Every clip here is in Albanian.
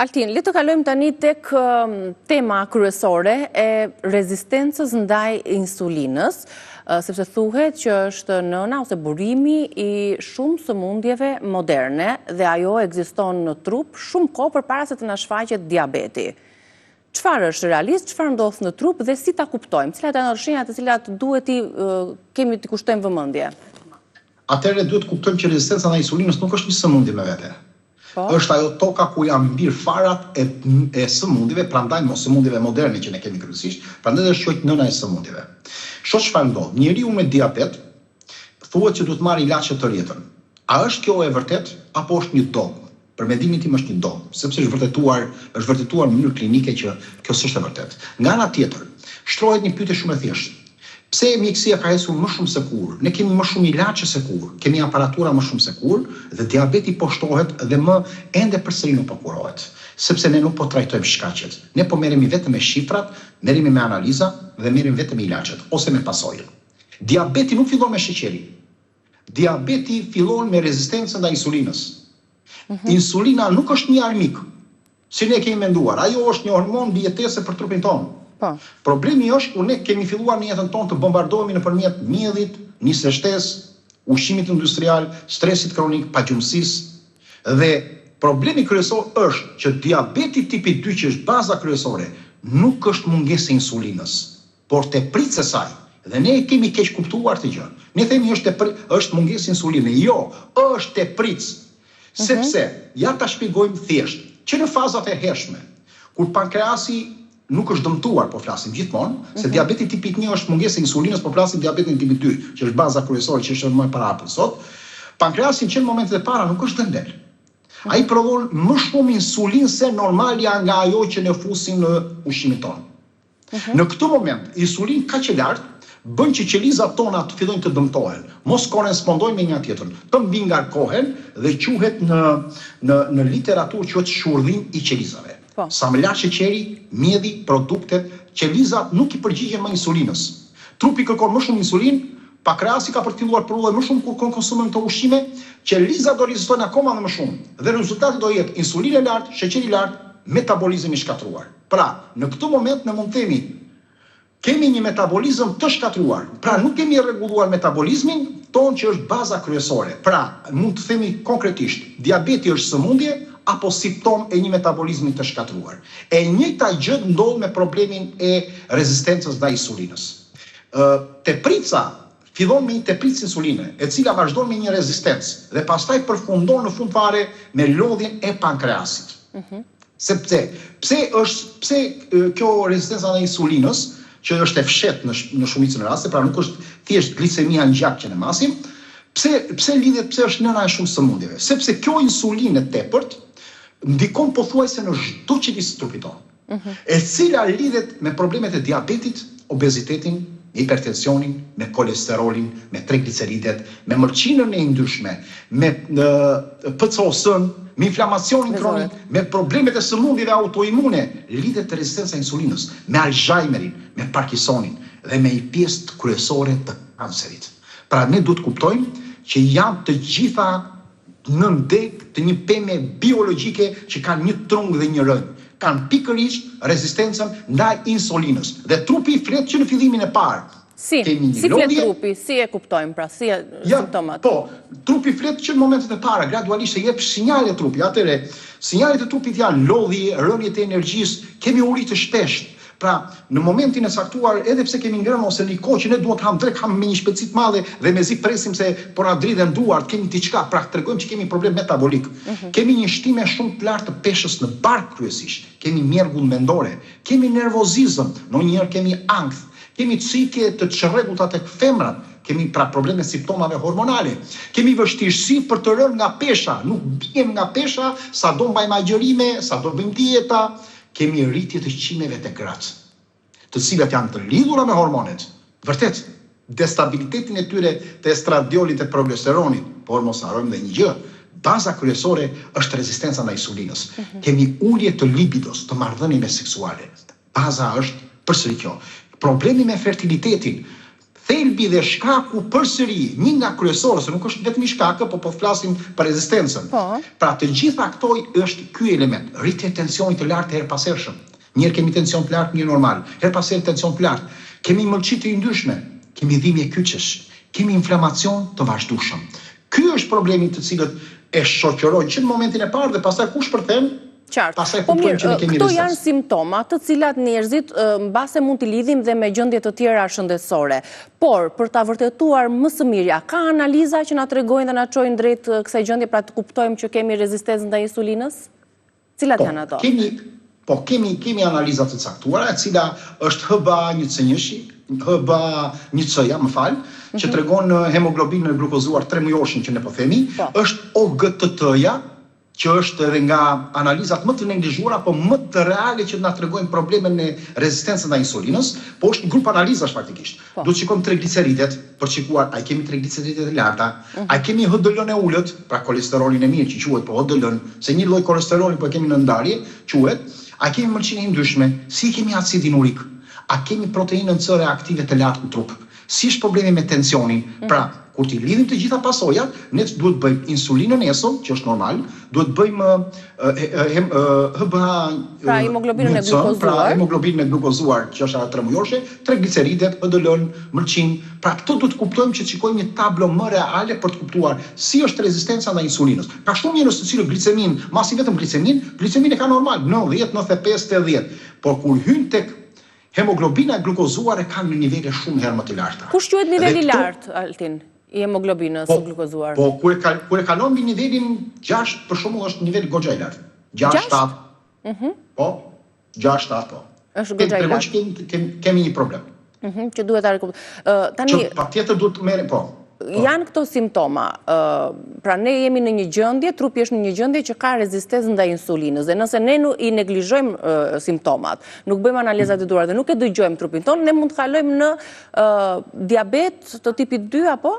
Altin, le të kalojmë tani tek tema kryesore e rezistencës ndaj insulinës, sepse thuhet që është nëna ose burimi i shumë sëmundjeve moderne dhe ajo ekziston në trup shumë kohë përpara se të na shfaqet diabeti. Çfarë është realisht, çfarë ndodh në trup dhe si ta kuptojmë? Cilat janë shenjat të cilat duhet t'i kushtojmë vëmendje? Atëherë duhet të kuptojmë që rezistenca ndaj insulinës nuk është një sëmundje me vete. Është ajo toka ku janë mbir farat e sëmundjeve, prandaj mos sëmundjeve moderne që ne kemi kryesisht, prandaj është quajtur nëna e sëmundjeve. Shoh çfarë ndodh. Njeriu me diabet thuhet që duhet marrë ilaçe të rjetën. A është kjo e vërtet apo është një dogmë? Për mendimin tim është një dogmë, sepse është vërtetuar në mënyrë klinike që kjo s'është e vërtetë. Nga ana tjetër, shtrohet një pyetje shumë e thjeshtë. Pse mjekësia ka ecur më shumë se kur? Ne kemi më shumë ilaçe se kur, kemi aparatura më shumë se kur dhe diabeti po shtohet dhe më ende përsëri nuk po kurohet, sepse ne nuk po trajtojmë shkaqet. Ne po merremi vetëm me shifrat, merremi me analiza dhe merremi vetëm me ilaçet ose me pasojën. Diabeti nuk fillon me sheqeri. Diabeti fillon me rezistencën ndaj insulinës. Insulina nuk është një armik, si ne kemi menduar. Ajo është një hormon mbijetese për trupin tonë. Problemi është kur ne kemi filluar në jetën tonë të bombardohemi nëpërmjet mjedhit, nisë shtesë, ushqimit industrial, stresit kronik, pagjumësisë dhe problemi kryesor është që diabeti tipi 2 që është baza kryesore nuk është mungesë e insulinës, por tepritja e saj. Dhe ne kemi keq kuptuar këtë gjë. Ne themi është mungesë insuline. Jo, është tepritje. Sepse ja ta shpjegojmë thjesht që në fazat e hershme, kur pankreasi nuk është dëmtuar, po flasim gjithmonë, se diabeti tipi 1 është mungesë e insulinës, po flasim diabetin tipi 2, që është baza kryesore që është më e parapër sot. Pankreasi në momentet e para nuk është dëndel. Ai prodhon më shumë insulinë se normalja nga ajo që ne fusim në ushqimin tonë. Në këtë moment, insulin kaq e lartë bën që qelizat tona të fillojnë të dëmtohen, mos korrespondojnë me njëra tjetrën, të mbi ngarkohen dhe quhet në literaturë quhet shurdhim i qelizave. Sa më lart sheqeri, mjedhi, produktet, qelizat nuk i përgjigjen më insulinës. Trupi kërkon më shumë insulinë, pankreasi ka për të filluar prodhojë më shumë kur konsumojmë këto ushqime, qelizat do rezistojnë akoma më shumë. Dhe rezultati do jetë insulinë e lartë, sheqeri i lartë, metabolizëm i shkatruar. Pra, në këtë moment ne mund të themi kemi një metabolizëm të shkatruar. Pra, nuk kemi rregulluar metabolizmin ton që është baza kryesore. Pra, mund të themi konkretisht, diabeti është sëmundje apo simptom e një metabolizmi të shkatruar. E njëjta gjë ndodh me problemin e rezistencës ndaj insulinës. Teprica fillon me një tepricë insuline, e cila vazhdon me një rezistencë dhe pastaj përfundon në fund fare me lodhjen e pankreasit. Sepse pse kjo rezistenca ndaj insulinës, që është e fshehtë në shumicën e raste, pra nuk është thjesht glicemia në gjak që ne masim, pse lidhet, pse është nëna e shumë sëmundjeve? Sepse kjo insulinë e tepërt ndikon pothuajse në çdo qelisë të trupit tonë, e cila lidhet me problemet e diabetit, obezitetin, hipertensionin, me kolesterolin, me trigliceridet, me mërqinën e ndryshme, me PCOS-n, me inflamacionin kronik, me problemet e sëmundjeve autoimune, lidhet të rezistenca e insulinës, me Alzheimerin, me Parkinsonin dhe me një pjesë kryesore të kancerit. Pra ne duhet kuptojmë që janë të gjitha në ndek të një peme biologjike që kanë një trung dhe një rënjë. Kanë pikërisht rezistencën ndaj insulinës. Dhe trupi flet që në fillimin e parë. Si flet trupi, si e kuptojmë pra, si simptomat? Po, trupi flet që në momentet e para, gradualisht e jep sinjale trupi. Atëre, sinjalet e trupit janë lodhje, rënje të energjisë, kemi uri të shpeshtë. Pra, në momentin e saktuar, edhe pse kemi ngrënë ose një kohë që ne duhet ham drek, ham me një shpejtësi të madhe dhe mezi presim se po na dridhen duart, kemi diçka, pra tregojmë që kemi problem metabolik. Kemi një shtime shumë të lartë të peshës në bark kryesisht. Kemi mjergull mendore, kemi nervozizëm, ndonjëherë kemi ankth, kemi cikje të çrregullta tek femrat, kemi pra probleme simptomave hormonale. Kemi vështirësi për të rënë nga pesha, nuk biem nga pesha, sa do mbajmë agjërime, sa do bëjmë dieta. Kemi rritje të qimeve të gratë, të cilat janë të lidhura me hormonet. Vërtet, destabilitetin e tyre të estradiolit e progesteronit, por mos harrojmë dhe një gjë, baza kryesore është rezistenca ndaj insulinës. Kemi ulje të libidos, të marrëdhënieve seksuale. Baza është përsëri kjo. Problemi me fertilitetin, thelbi dhe shkaku përsëri, një nga kryesorë, se nuk është vetëm shkakë, po flasim për rezistencën. Pra të gjitha këto është ky element, rritje e tensionit të lartë her pas hershëm. Njëherë kemi tension të lartë, një normal, her pas herë tension të lartë. Kemi mëlçi të ndryshme, kemi dhimbje kyçesh, kemi inflamacion të vazhdueshëm. Ky është problemi të cilët e shoqërojnë që në momentin e parë dhe pastaj kush përthen. Qartë. Po mirë, këto janë simptoma të cilat njerëzit mbase mund t'i lidhim dhe me gjendje të tjera shëndetësore. Por, për ta vërtetuar më së miri, ka analiza që na tregojnë dhe na çojnë drejt kësaj gjendje pra të kuptojmë që kemi rezistencë ndaj insulinës? Cilat janë ato? Kemi analiza të caktuara, e cila është HbA1c, HbA1c-ja, më fal, që tregon hemoglobinën e glukozuar 3 mujorshin që ne po themi, është OGTT-ja, që është edhe nga analizat më të neglizhuara, po më të reale që na tregojnë problemen e rezistencës ndaj insulinës, po është një grup analizash faktikisht. Duhet shikojmë trigliceridet, për shikuar a kemi trigliceridet e larta, a kemi HDL-n e ulët, pra kolesterolin e mirë që quhet, po HDL-n, se një lloj kolesteroli po kemi në ndarje, quhet, a kemi mëlçinë e ndryshme, si kemi acidin urik, a kemi proteinën C reaktive të lartë në trup, si është problemi me tensionin, pra kur t'i lidhim të gjitha pasojat, ne duhet bëjmë insulinën esën, që është normal, duhet bëjmë pra hemoglobinën e glukozuar, pra hemoglobinën e glukozuar, që është 3 mujorshe, trigliceridet, HDL-n, mëlçin. Pra këto duhet kuptojmë që shikojmë një tablo më reale për të kuptuar si është rezistenca ndaj insulinës. Ka shumë njerëz të cilët glicemin, masi vetëm glicemin e ka normal, 90, 95, 80, por kur hyn tek hemoglobina e glukozuar e kanë në nivele shumë herë më të larta. Kush quhet niveli i lartë, Altin, i hemoglobinës së glukozuar? Po, kur e kalon mbi nivelin 6, për shembull është nivel goxha i lartë. 6-7. Po, 6-7 po. Është goxha i lartë. Që kemi një problem. Që duhet ta rikuptojmë. Tani që patjetër duhet të merrem, po. Janë këto simptoma, pra ne jemi në një gjendje, trupi është në një gjendje që ka rezistencë ndaj insulinës, dhe nëse ne i neglizhojmë simptomat, nuk bëjmë analizat e duhura dhe nuk e dëgjojmë trupin tonë, ne mund të kalojmë në diabet të tipit 2 apo?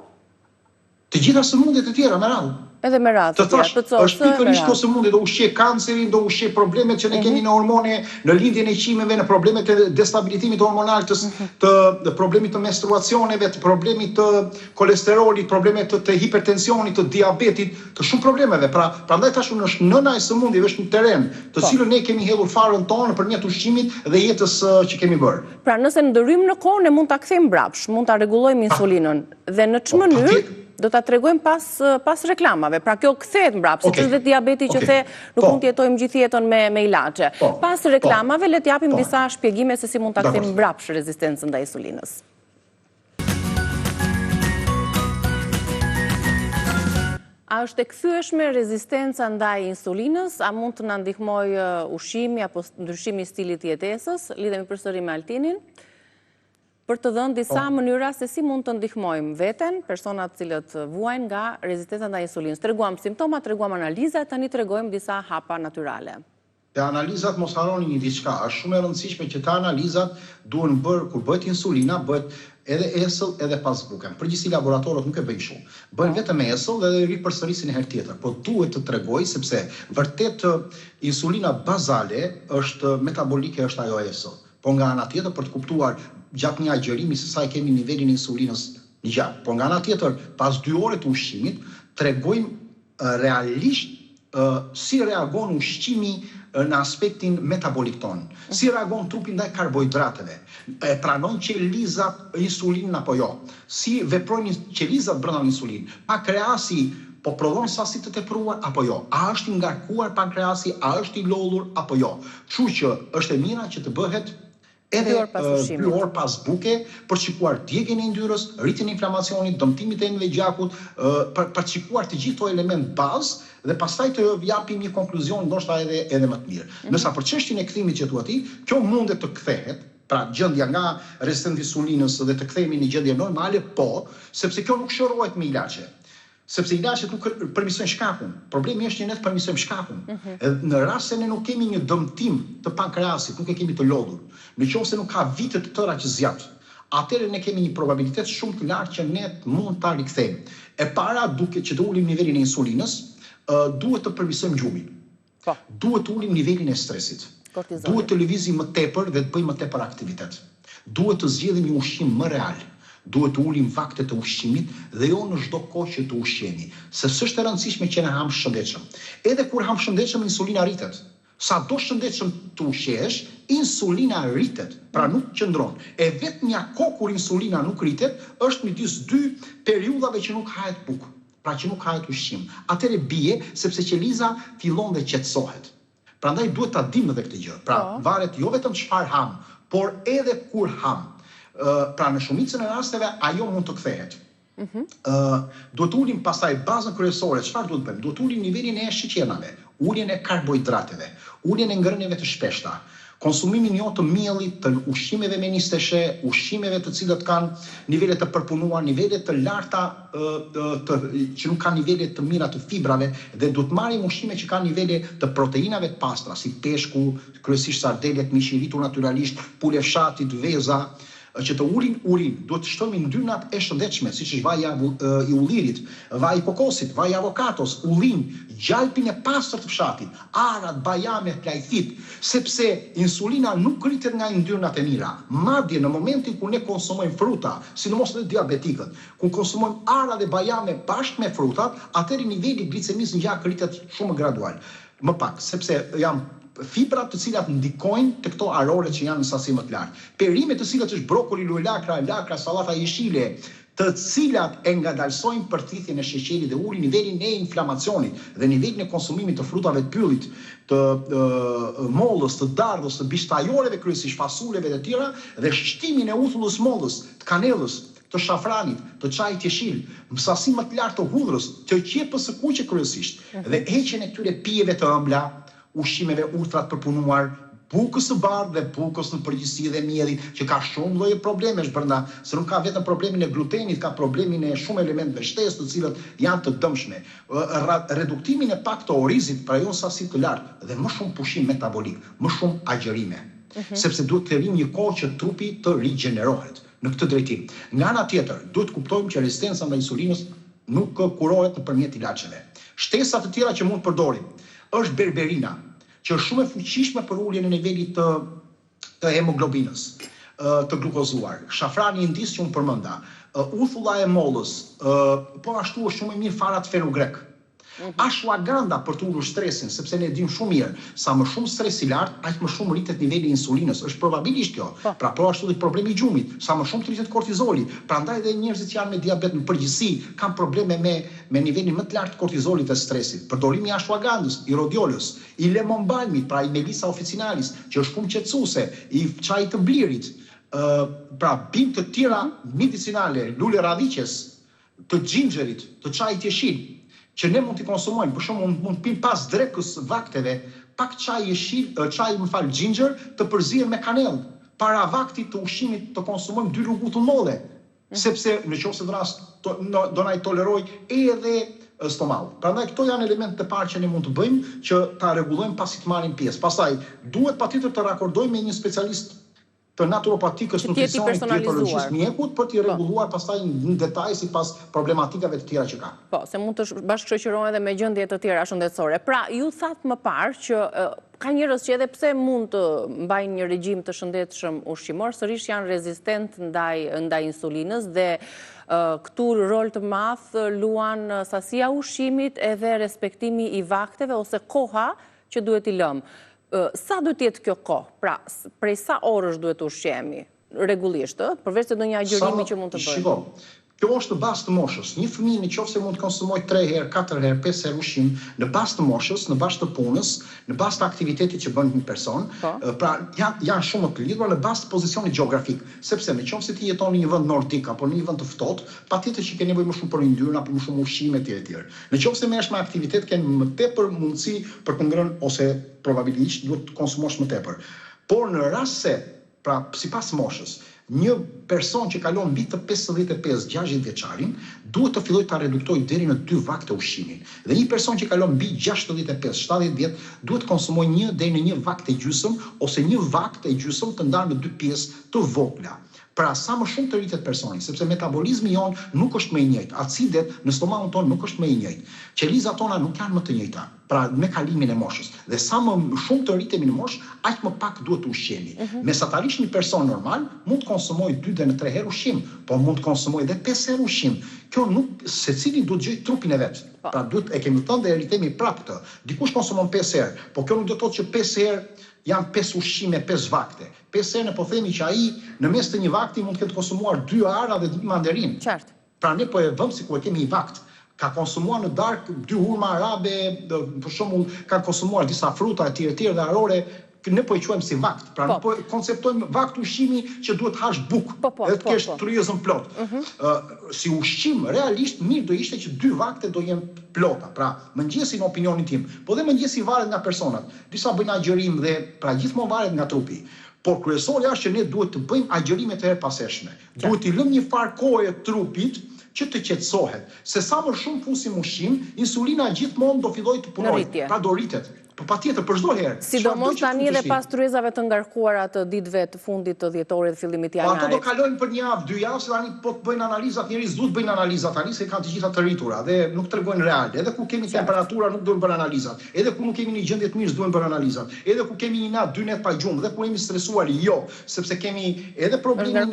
Të gjitha sëmundjet e tjera me radhë. Edhe me radhë. Të thash, është pikërisht këto sëmundje, do ushqej kancerin, do ushqej problemet që ne kemi në hormone, në lidhjen e qimeve, në problemet e destabilitimit hormonal, të problemit të menstruacioneve, të problemit të kolesterolit, problemet të hipertensionit, të diabetit, të shumë problemeve. Pra, prandaj tash është nëna e sëmundjeve, është në teren, të cilën ne kemi hedhur farën tonë përmjet ushqimit dhe jetës që kemi bërë. Pra, nëse ndërrymë në kohë, ne mund ta kthejmë mbrapsht, mund ta rregullojmë insulinën dhe në ç'më mënyrë do ta tregojmë pas reklamave. Pra kjo kthehet mbrapsht, siç është diabeti që the nuk mund të jetojmë gjithë jetën me ilaçe. Pas reklamave le të japim disa shpjegime se si mund ta kthejmë mbrapsht rezistencën ndaj insulinës. A është e kthyeshme rezistenca ndaj insulinës? A mund të na ndihmojë ushqimi apo ndryshimi i stilit të jetesës? Lidhemi përsëri me Altinin për të dhënë disa mënyra se si mund të ndihmojmë veten, personat cilët vuajnë nga rezistenca ndaj insulinës. Treguam simptomat, treguam analizat, tani tregojmë disa hapa natyrale. Te analizat mos harroni një diçka, është shumë e rëndësishme që ta analizat duhen bërë kur bëhet insulina, bëhet edhe esëll edhe pas buken. Përgjithësi laboratorët nuk e bëjnë shumë. Bëjnë vetëm esëll dhe ripërsërisin një herë tjetër. Po duhet të tregoj sepse vërtet insulina bazale është metabolike, është ajo esëll. Po nga ana tjetër për të kuptuar gjatë një agjerimi se sa e kemi nivelin e insulinës një gjatë. Po nga ana tjetër, pas 2 ore të ushqimit, tregojmë realisht si reagon ushqimi në aspektin metabolik tonë. Si reagon trupi ndaj karbohidrateve. E pranon qelizat insulinën apo jo. Si veprojnë qelizat brenda insulinën. Pankreasi po prodhon sasi të tepruar apo jo. A është i ngarkuar pankreasi, a është i lodhur apo jo. Kështu që është e mira që të bëhet edhe 2 orë pas buke për shikuar djegjen e yndyrës, rritjen e inflamacionit, dëmtimit e enëve gjakut, për shikuar të gjithë këto element bazë dhe pastaj të japim një konkluzion ndoshta edhe më të mirë. Nësa për çështjen e kthimit që thua ti, kjo mundet të kthehet, pra gjendja nga rezistencë insulinës dhe të kthehemi në gjendje normale, po, sepse kjo nuk shërohet me ilaçe. Sepse ilaçet nuk përmirësojnë shkakun. Problemi është që ne përmirësojmë shkakun. Në rast se ne nuk kemi një dëmtim të pankreasit, nuk e kemi të lodhur, nëse nuk ka vite të tëra që zgjat, atëherë ne kemi një probabilitet shumë të lartë që ne mund ta rikthejmë. E para, duke që të ulim nivelin e insulinës, duhet të përmirësojmë gjumin. Duhet të ulim nivelin e stresit. Duhet të lëvizim më tepër dhe të bëjmë më tepër aktivitet. Duhet të zgjedhim një ushqim më real. Duhet të ulim vakte të ushqimit dhe jo në çdo kohë që të ushqemi, se s'është e rëndësishme që ne ham shëndetshëm. Edhe kur ham shëndetshëm, insulina rritet. Sa do shëndetshëm të ushqesh, insulina rritet, pra nuk qëndron. E vetmja kohë kur insulina nuk rritet është midis dy periudhave që nuk hahet bukë, pra që nuk hahet ushqim. Atëre bie sepse qeliza fillon dhe qetësohet. Prandaj duhet ta dimë edhe këtë gjë. Pra varet jo vetëm çfarë ham, por edhe kur ham. Pra në shumicën e rasteve ajo mund të kthehet. Duhet ulim pastaj bazën kryesore. Çfarë duhet bëjmë? Duhet ulim nivelin e sheqernave, uljen e karbohidrateve, uljen e ngrënieve të shpeshta, konsumimin jo të miellit, të ushqimeve me nisteshe, ushqimeve të cilët kanë nivele të përpunuar, nivele të larta që nuk kanë nivele të mira të fibrave, dhe duhet marrim ushqime që kanë nivele të proteinave të pastra, si peshku, kryesisht sardelet, mishi i rritur natyrisht, pule fshatit, veza, që të ulin urin. Duhet të shtojmë yndyrnat e shëndetshme, siç është vaji i ullirit, vaji i kokosit, vaji i avokados, ullin, gjalpin e pastër të fshatit, arat, bajamet, lajthit, sepse insulina nuk rritet nga yndyrnat e mira. Madje në momentin kur ne konsumojmë fruta, sidomos edhe diabetikët, kur konsumojmë ara dhe bajame bashkë me frutat, atëherë niveli glicemisë në gjak rritet shumë gradual. Më pak, sepse janë fibrat të cilat ndikojnë të këto arore që janë në sasi më të lartë. Perimet të cilat është brokoli, luelakra, lakra, sallata jeshile, të cilat e ngadalsojnë përthithjen e sheqerit dhe ulin nivelin e inflamacionit dhe nivelin e konsumimit të frutave të pyllit, të mollës, të dardhës, të bishtajoreve kryesisht, fasuleve dhe tjera, dhe shtimin e uthullës mollës, të kanellës, të shafranit, të çajit jeshil, sasi më të lartë të hudhrës, të qepës së kuqe kryesisht, dhe heqjen e këtyre pijeve të ëmbla, ushqimeve ultra të përpunuar, bukës së bardhë dhe bukës në përgjithësi dhe miellit, që ka shumë lloje problemesh brenda, se nuk ka vetëm problemin e glutenit, ka problemin e shumë elementeve shtesë të cilët janë të dëmshme. Reduktimin e pak të orizit, pra jo sasi të lartë, dhe më shumë pushim metabolik, më shumë agjerime. Sepse duhet të rrim një kohë që trupi të rigjenerohet në këtë drejtim. Nga ana tjetër, duhet kuptojmë që rezistenca ndaj insulinës nuk kurohet nëpërmjet ilaçeve. Shtesat të tjera që mund të përdorim është berberina, që është shumë e fuqishme për uljen e nivelit të hemoglobinës, të glukozuar. Shafrani i indis që unë përmenda, uthulla e mollës, po ashtu është shumë e mirë farat fenugreek. Ashwagandha për të ulur stresin, sepse ne dimë shumë mirë, sa më shumë stres i lartë, aq më shumë rritet niveli i insulinës. Është probabilisht kjo. Pra po ashtu dhe problemi i gjumit, sa më shumë rritet kortizoli. Prandaj edhe njerëzit që janë me diabet në përgjithësi kanë probleme me nivelin më të lartë të kortizolit dhe stresit. Përdorimi i ashwagandës, i rodiolës, i lemon balmit, pra i melissa officinalis, që është shumë qetësuese, i çajit të blirit, pra bimë të tjera medicinale, lule radhiqes, të xhinxherit, të çajit jeshil, që ne mund t'i konsumojmë, për shembull mund të pim pas drekës vakteve, pak çaj jeshil, çaj xhinxher të përzihen me kanellë. Para vaktit të ushqimit të konsumojmë 2 lugutun molle, sepse nëse në rast do na i toleroj edhe stomaku. Prandaj këto janë elementet e parë që ne mund të bëjmë që ta rregullojmë pasi të marrim pjesë. Pastaj duhet patjetër të rakordojmë me një specialist të naturopatikës, nutricionit, dietologjist, mjekut për t'i rregulluar pastaj në detaj sipas problematikave të tjera që ka. Po, se mund të bashkëshoqërohen edhe me gjendje të tjera shëndetësore. Pra, ju thatë më parë që ka njerëz që edhe pse mund të mbajnë një regjim të shëndetshëm ushqimor, sërish janë rezistent ndaj insulinës dhe këtu rol të madh luan sasia ushqimit edhe respektimi i vakteve ose koha që duhet i lëmë. Sa duhet jetë kjo kohë? Pra, prej sa orësh duhet të ushqemi rregullisht, përveç se ndonjë agjërimi që mund të bëjmë? Shiko, kjo është në bazë të moshës. Një fëmijë nëse mund të konsumojë 3 herë, 4 herë, 5 herë ushqim në bazë të moshës, në bazë të punës, në bazë të aktivitetit që bën një person, pra janë shumë të lidhura në bazë të pozicionit gjeografik, sepse nëse ti jeton në një vend nordik apo në një vend të ftohtë, patjetër që ke nevojë më shumë për yndyrna, apo më shumë ushqime etj. Nëse merresh me aktivitet ke më tepër mundësi për të ngrënë ose probabilisht duhet të konsumosh më tepër. Por në rast se, pra sipas moshës, një person që kalon mbi të 55-60 vjeçarin duhet të fillojë ta reduktojë deri në 2 vakte ushqimin. Dhe një person që kalon mbi 65-70 vjet duhet të konsumojë 1 deri në 1 vakte gjysmë ose 1 vakte gjysmë të ndarë në 2 pjesë të vogla. Pra sa më shumë të rritet personi, sepse metabolizmi jon nuk është më i njëjtë, acidet në stomakun ton nuk është më i njëjtë. Qelizat tona nuk janë më të njëjta, pra me kalimin e moshës. Dhe sa më shumë të rritemi në moshë, aq më pak duhet të ushqemi. Mesatarisht një person normal mund të konsumojë 2 deri në 3 herë ushqim, po mund të konsumojë edhe 5 herë ushqim. Kjo nuk secili duhet gjej trupin e vet. Pra duhet e kemi thënë dhe rritemi prapë këtë. Dikush konsumon 5 herë, po kjo nuk do të thotë që 5 herë janë 5 ushqime, 5 vakte. 5 herë ne po themi që ai në mes të një vakti mund të ketë konsumuar 2 ara dhe 2 mandarinë. Qartë. Pra ne po e vëmë sikur e kemi një vakt. Ka konsumuar në darkë 2 hurma arabe, për shembull, ka konsumuar disa fruta e tjerë dhe arore, ne po e quajmë si vakt. Pra ne po konceptojmë vakt ushqimi që duhet hash bukë, edhe të kesh tryezën plot. Si ushqim realisht mirë do ishte që 2 vakte do jenë plota. Pra mëngjesi në opinionin tim, po dhe mëngjesi varet nga personat. Disa bëjnë agjërim dhe pra gjithmonë varet nga trupi. Por kryesorja është që ne duhet të bëjmë agjërime të herpashershme. Duhet i lëmë një farë kohë trupit që të qetësohet. Se sa më shumë fusim ushqim, insulina gjithmonë do fillojë të punojë. Pra do rritet. Po patjetër për çdo herë. Sidomos tani edhe pas tryezave të ngarkuara të ditëve të fundit të dhjetorit dhe fillimit të janarit. Ato do kalojnë për 1 javë, 2 javë, se tani po të bëjnë analizat, njerëzit duhet bëjnë analizat tani se kanë të gjitha të rritura dhe nuk tregojnë real. Edhe ku kemi temperatura nuk duhen bërë analizat. Edhe ku nuk kemi një gjendje të mirë duhen bërë analizat. Edhe ku kemi një natë, 2 net pa gjumë, dhe ku jemi stresuar, jo, sepse kemi edhe problemin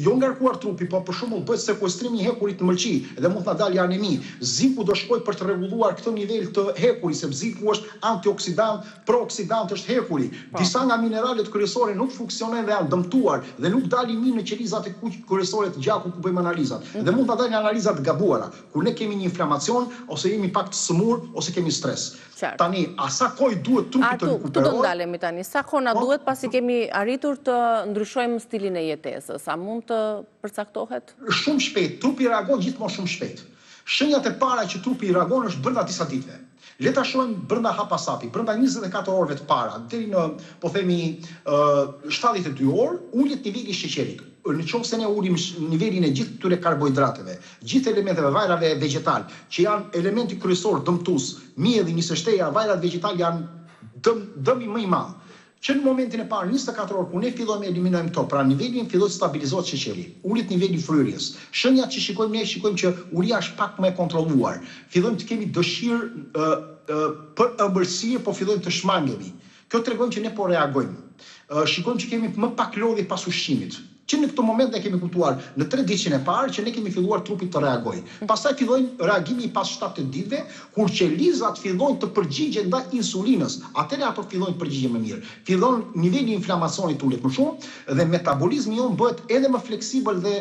jo ngarkuar trupi, po për shembull bëhet sekuestrim i hekurit në mëlçi dhe mund ta dalë anemi. Ziku do shkojë për të rregulluar këtë nivel të hekurit, sepse ziku është antioksidant, prooksidant është hekuri. Disa nga mineralet kryesore nuk funksionojnë dhe janë dëmtuar dhe nuk dalin mirë në qelizat e kryesore të gjakut ku bëjmë analizat. Dhe mund ta dalin analizat të gabuara, kur ne kemi një inflamacion ose jemi pak të sëmur ose kemi stres. Tani, a sa kohë duhet trupi të rikuperohet? Këtu do ndalemi tani. Sa kohë na duhet pasi kemi arritur të ndryshojmë stilin e jetesës? A mund të përcaktohet? Shumë shpejt, trupi reagon gjithmonë shumë shpejt. Shenjat e para që trupi reagon është brenda disa ditëve. Le ta shohim brenda hapasapi, brenda 24 orëve të para, deri në, po themi, 72 orë, ullet niveli i sheqerit. Në qoftë se ne ulim nivelin e gjithë këtyre karbohidrateve, gjithë elementeve vajrave vegetal, që janë elementi kryesor dëmtues, mielli, nisështeja, vajrat vegetal janë dëmi më i madh. Që në momentin e parë 24 orë ku ne fillojmë eliminojmë këto, pra nivelin filloi të stabilizohet sheqeri, ulet niveli i fryrjes. Shenjat që shikojmë që uria është pak më e kontrolluar. Fillojmë të kemi dëshirë për ëmbëlsirë, po fillojmë të shmangemi. Kjo tregon që ne po reagojmë. Shikojmë që kemi më pak lodhje pas ushqimit. Që në këtë moment ne kemi kuptuar në 3 ditën e parë që ne kemi filluar trupi të reagojë. Pastaj fillojnë reagimi pas 7 ditëve, kur qelizat fillojnë të përgjigjen ndaj insulinës. Atëherë ato fillojnë të përgjigjen më mirë. Fillon niveli i inflamacionit ulet më shumë dhe metabolizmi jon bëhet edhe më fleksibël dhe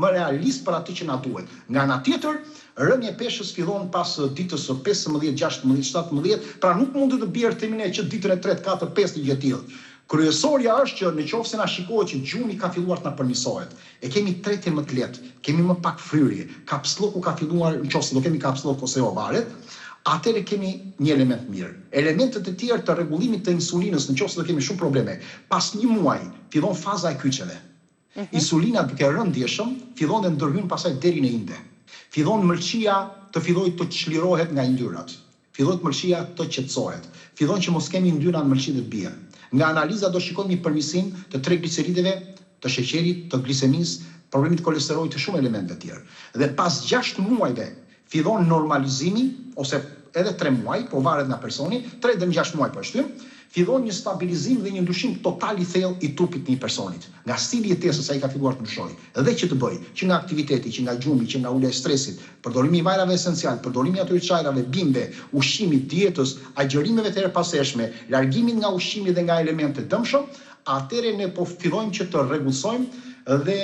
më realist për atë që na duhet. Nga ana tjetër, rënja e peshës fillon pas ditës së 15, 16, 17, pra nuk mund të bjerë themine që ditën e 3, 4, 5 një gjë tillë. Kryesorja është që nëse na shikohet që gjumi ka filluar të na përmirësohet, e kemi tretje më të lehtë, kemi më pak fryrje, kapslloku ka filluar, nëse do kemi kapsllok ose jo varet, atëherë kemi një element mirë. Elementet e tjerë të rregullimit të insulinës, nëse do kemi shumë probleme, pas 1 muaji fillon faza e kyçeve. Insulina duke rënë ndjeshëm, fillon të ndërhyn pasaj deri në inde. Fillon mëlçia të fillojë të çlirohet nga yndyrat. Fillon mëlçia të qetësohet. Fillon që mos kemi yndyra në mëlçi të bie. Nga analiza do shikojmë një përmirësim të triggliceridëve, të sheqerit, të glisemisë, problemit të kolesterolit, të shumë elementeve të tjerë. Dhe pas 6 muajve fillon normalizimi ose edhe 3 muaj, po varet nga personi, 3 deri në 6 muaj po ashtu, fillon një stabilizim dhe një ndryshim total i thellë i trupit të një personit. Nga stili i jetesës ai ka filluar të ndryshojë. Dhe që të bëj, që nga aktiviteti, që nga gjumi, që nga ulja e stresit, përdorimi i vajrave esencial, përdorimi atyre çajrave, bimbe, ushqimit, dietës, agjërimeve të herpashershme, largimit nga ushqimi dhe nga elemente dëmshëm, atëherë ne po fillojmë që të rregullsojmë dhe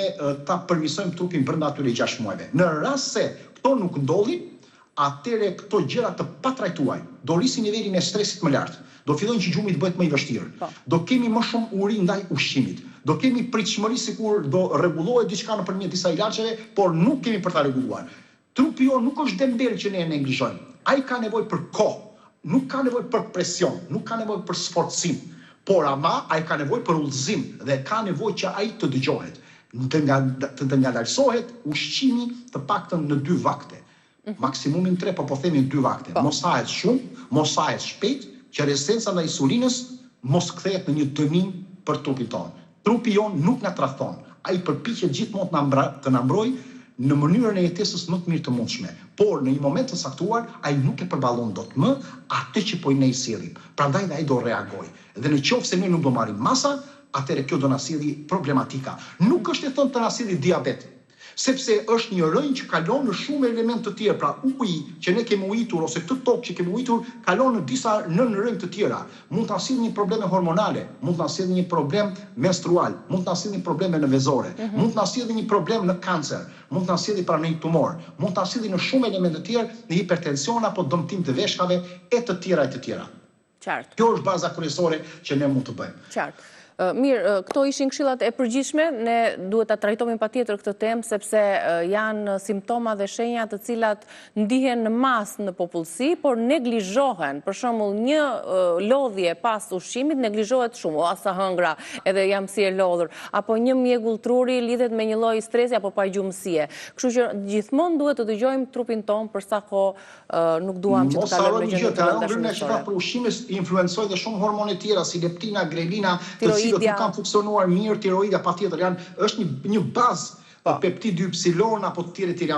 ta përmirësojmë trupin brenda atyre 6 muajve. Në rast se këto nuk ndodhin, atëherë këto gjëra të patrajtuara do rrisin nivelin e stresit më lart. Do fillojnë që gjumi të bëhet më i vështirë. Do kemi më shumë uri ndaj ushqimit. Do kemi pritshmëri sikur do rregullohet diçka nëpërmjet disa ilaçeve, por nuk kemi për ta rregulluar. Trupi jo nuk është dembel që ne neglizhojmë. Ai ka nevojë për kohë, nuk ka nevojë për presion, nuk ka nevojë për sforcim, por ama ai ka nevojë për udhëzim dhe ka nevojë që ai të dëgjohet. Të ngadalsohet ushqimi të paktën në 2 vakte. Maksimumin 3, po themi 2 vakte. Mos hahet shumë, mos hahet shpejt, që rezistenca ndaj insulinës mos kthehet në një dënim për trupin tonë. Trupi jon nuk na tradhton. Ai përpiqet gjithmonë të na mbrojë në mënyrën e jetesës më të mirë të mundshme. Por në një moment të saktuar, ai nuk e përballon dot më atë që po ne i sillim. Prandaj ai do reagoj. Dhe në qoftë se ne nuk do marrim masa, atëherë kjo do na silli problematika. Nuk është e thënë të na silli diabet, sepse është një rënjë që kalon në shumë elementë të tjerë. Pra uji që ne kemi ujitur ose këtë tokë që kemi ujitur kalon në disa rënjë të tjera. Mund të na sillë një probleme hormonale, mund të na sillë një problem menstrual, mund të na sillë një probleme nervozore, mund të na sillë një problem në kancer, mund të na sillë pra në një tumor, mund të na sillë në shumë elemente të tjerë, në hipertension apo dëmtim të veshkave e të tjera. Qartë. Kjo është baza kryesore që ne mund të bëjmë. Qartë. Mirë, këto ishin këshillat e përgjithshme, ne duhet ta trajtojmë patjetër këtë temë sepse janë simptoma dhe shenja të cilat ndihen në masë në popullsi, por neglizhohen. Për shembull, një lodhje pas ushqimit neglizhohet shumë, asa hëngra, edhe jam si e lodhur, apo një mjegull truri lidhet me një lloj stresi apo pagjumësie. Kështu që gjithmonë duhet të dëgjojmë trupin ton për sa kohë nuk duam që të kalojmë me gjëra të rëndësishme. Për ushqime influencojnë dhe shumë hormone tjera si leptina, grelina, të cilët nuk kanë funksionuar mirë, tiroida patjetër është një bazë peptidi ypsilon apo të tjerë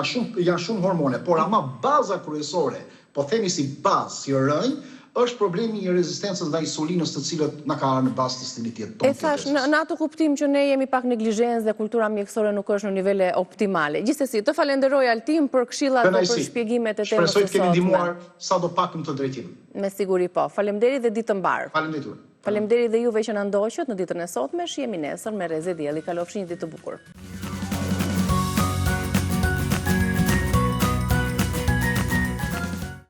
janë shumë hormone, por ama baza kryesore, po themi si bazë, si rënjë, është problemi i rezistencës ndaj insulinës të cilët na ka në bazë të stilit jetë tonë. E thash, në atë kuptim që ne jemi pak neglizhenz dhe kultura mjekësore nuk është në nivele optimale. Gjithsesi, të falenderoj Altin për këshillat dhe për shpjegimet e temës së sotme. Shpresoj të kemi ndihmuar sadopak në të drejtim. Me siguri po. Faleminderit dhe ditë të mbar. Faleminderit. Faleminderit dhe juve që na ndoqët në ditën e sotme. Shihemi nesër me Rezi Dielli. Kalofshi një ditë të bukur.